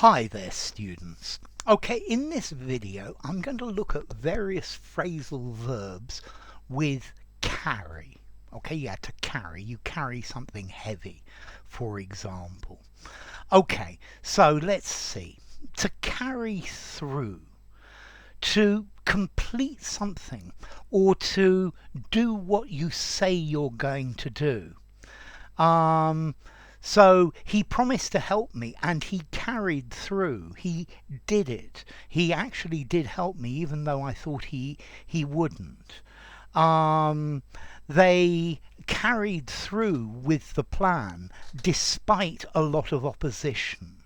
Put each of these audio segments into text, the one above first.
Hi there, students. Okay, in this video I'm going to look at various phrasal verbs with carry. Okay, yeah, to carry. You carry something heavy, for example. Okay, so let's see. To carry through, to complete something, or to do what you say you're going to do. So he promised to help me and he carried through. He did it. He actually did help me even though I thought he wouldn't. They carried through with the plan despite a lot of opposition.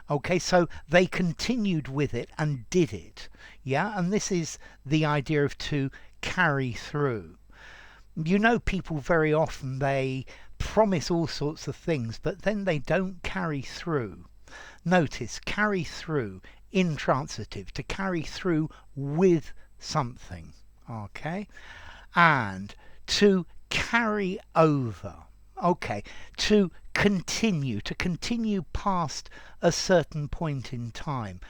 Okay, so they continued with it and did it. Yeah, and this is the idea of to carry through. You know, people very often, they promise all sorts of things but then they don't carry through. Notice, carry through, intransitive, to carry through with something. Okay, and to carry over. Okay, to continue past a certain point in time.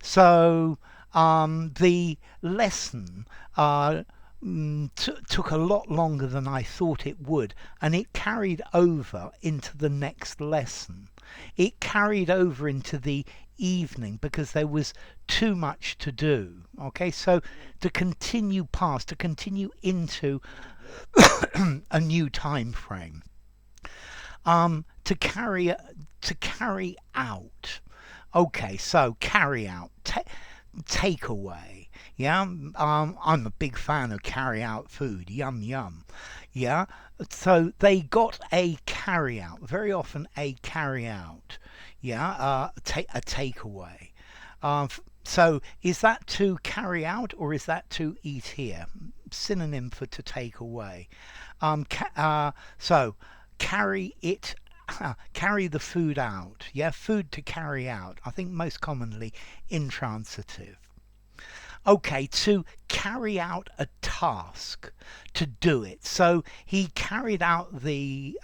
So the lesson took a lot longer than I thought it would, and it carried over into the next lesson. It carried over into the evening because there was too much to do. Okay, so to continue past, to continue into a new time frame. To carry out. Okay, so carry out, take away. Yeah, I'm a big fan of carry out food. Yum yum. Yeah, so they got a carry out. Very often a carry out. Yeah, a takeaway. So is that to carry out or is that to eat here? Synonym for to take away. So carry it. Carry the food out. Yeah, food to carry out. I think most commonly intransitive. Okay, to carry out a task, to do it. So he carried out the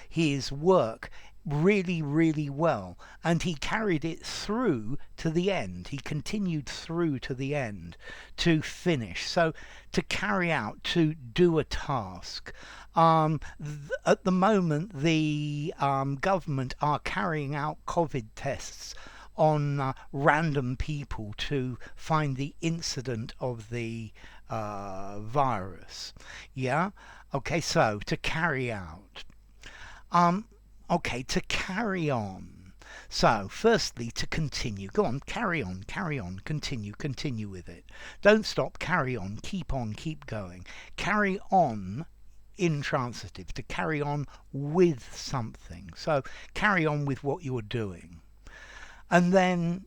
his work really well, and he carried it through to the end. He continued through to the end to finish. So to carry out, to do a task. At the moment, the government are carrying out COVID tests on random people to find the incident of the virus. Yeah, okay, so to carry out. Okay, to carry on. So firstly, to continue. Go on, carry on, continue with it. Don't stop, carry on, keep going. Carry on, intransitive, to carry on with something. So carry on with what you're doing. And then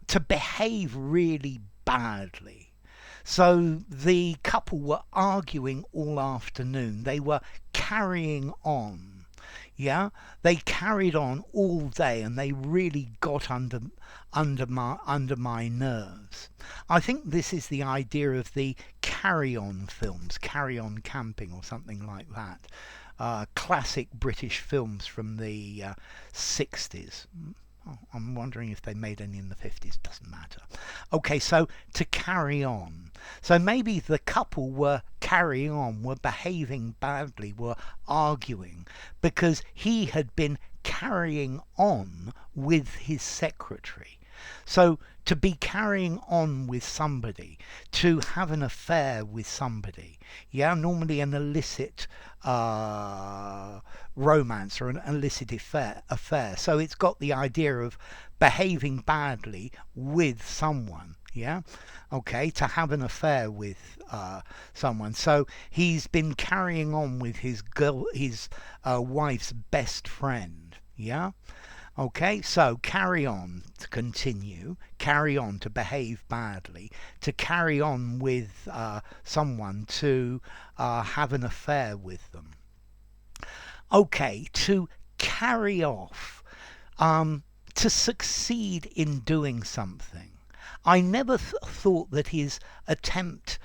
to behave really badly. So the couple were arguing all afternoon. They were carrying on. Yeah, they carried on all day and they really got under my nerves. I think this is the idea of the carry-on films, Carry On Camping or something like that. Classic British films from the 60s. I'm wondering if they made any in the 50s. Doesn't matter. Okay, so to carry on. So maybe the couple were carrying on, were behaving badly, were arguing because he had been carrying on with his secretary. So to be carrying on with somebody, to have an affair with somebody, yeah, normally an illicit romance or an illicit affair. So it's got the idea of behaving badly with someone. Yeah, okay, to have an affair with someone. So he's been carrying on with his wife's best friend. Yeah. Okay, so carry on, to continue, carry on, to behave badly, to carry on with someone, to have an affair with them. Okay, to carry off, to succeed in doing something. I never thought that his attempt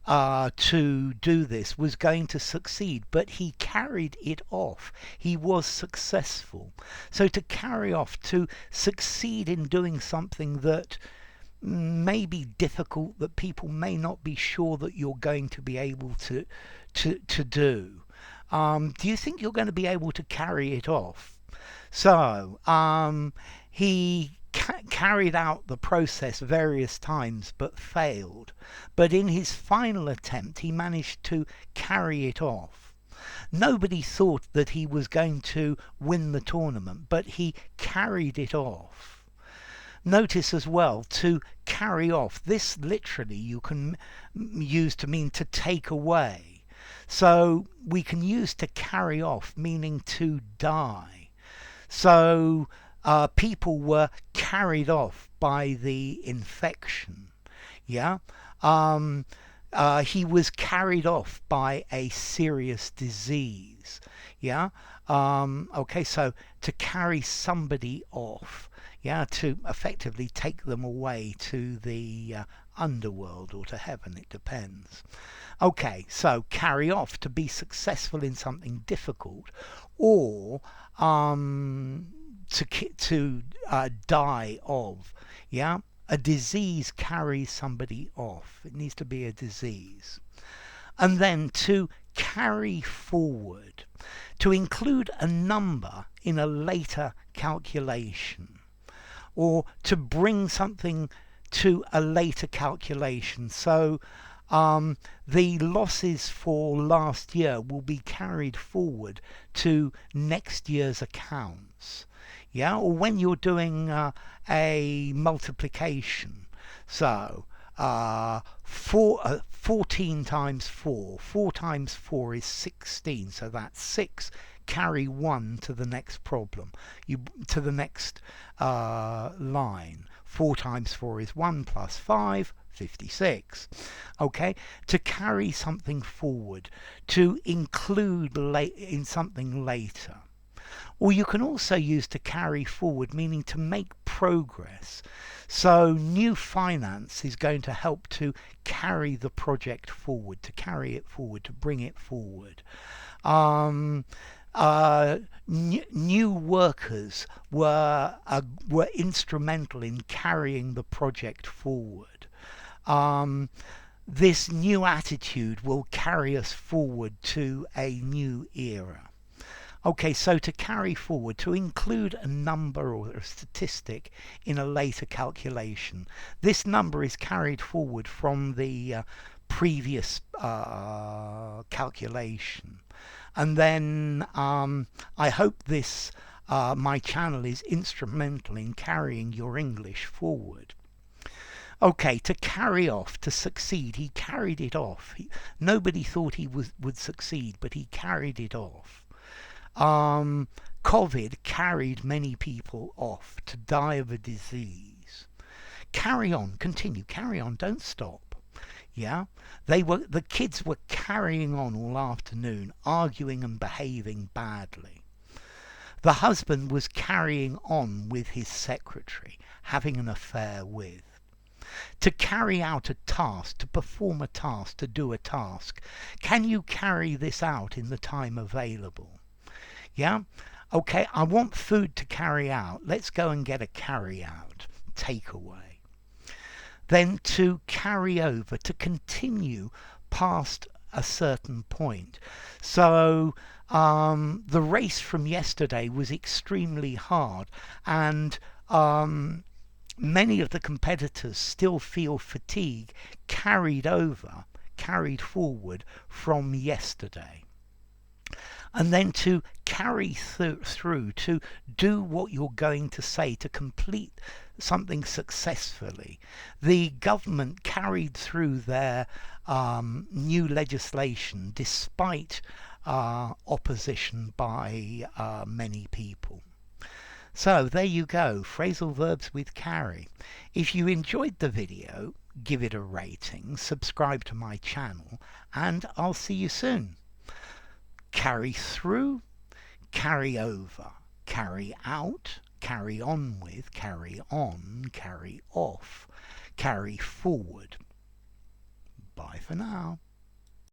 to do this was going to succeed, but he carried it off. He was successful. So to carry off, to succeed in doing something that may be difficult, that people may not be sure that you're going to be able to do. Do you think you're going to be able to carry it off? So he carried out the process various times but failed. But in his final attempt, he managed to carry it off. Nobody thought that he was going to win the tournament, but he carried it off. Notice as well, to carry off, this literally you can use to mean to take away. So we can use to carry off, meaning to die. So people were carried off by the infection. Yeah. He was carried off by a serious disease. Yeah. Okay, so to carry somebody off, yeah, to effectively take them away to the underworld or to heaven, it depends. Okay, so carry off, to be successful in something difficult, or to die of. Yeah, a disease carries somebody off. It needs to be a disease. And then to carry forward, to include a number in a later calculation, or to bring something to a later calculation. So the losses for last year will be carried forward to next year's accounts. Yeah, or when you're doing a multiplication. So 14 times 4. 4 times 4 is 16, so that's 6. Carry 1 to the next problem, to the next line. 4 times 4 is 1 plus 5, 56. Okay, to carry something forward, to include in something later. Or you can also use to carry forward, meaning to make progress. So new finance is going to help to carry the project forward, to carry it forward, to bring it forward. New workers were instrumental in carrying the project forward. This new attitude will carry us forward to a new era. Okay, so to carry forward, to include a number or a statistic in a later calculation. This number is carried forward from the previous calculation. And then I hope this, my channel is instrumental in carrying your English forward. Okay, to carry off, to succeed. He carried it off. Nobody thought he would succeed, but he carried it off. COVID carried many people off to die of a disease. Carry on, continue, carry on, don't stop. Yeah, the kids were carrying on all afternoon, arguing and behaving badly. The husband was carrying on with his secretary, having an affair with. To carry out a task, to perform a task, to do a task. Can you carry this out in the time available? Yeah? Okay, I want food to carry out. Let's go and get a carry out, takeaway. Then to carry over, to continue past a certain point. So the race from yesterday was extremely hard, and many of the competitors still feel fatigue carried forward from yesterday. And then to carry through, to do what you're going to say, to complete something successfully. The government carried through their new legislation despite opposition by many people. So there you go, phrasal verbs with carry. If you enjoyed the video, give it a rating, subscribe to my channel, and I'll see you soon. Carry through, carry over, carry out, carry on with, carry on, carry off, carry forward. Bye. Bye for now.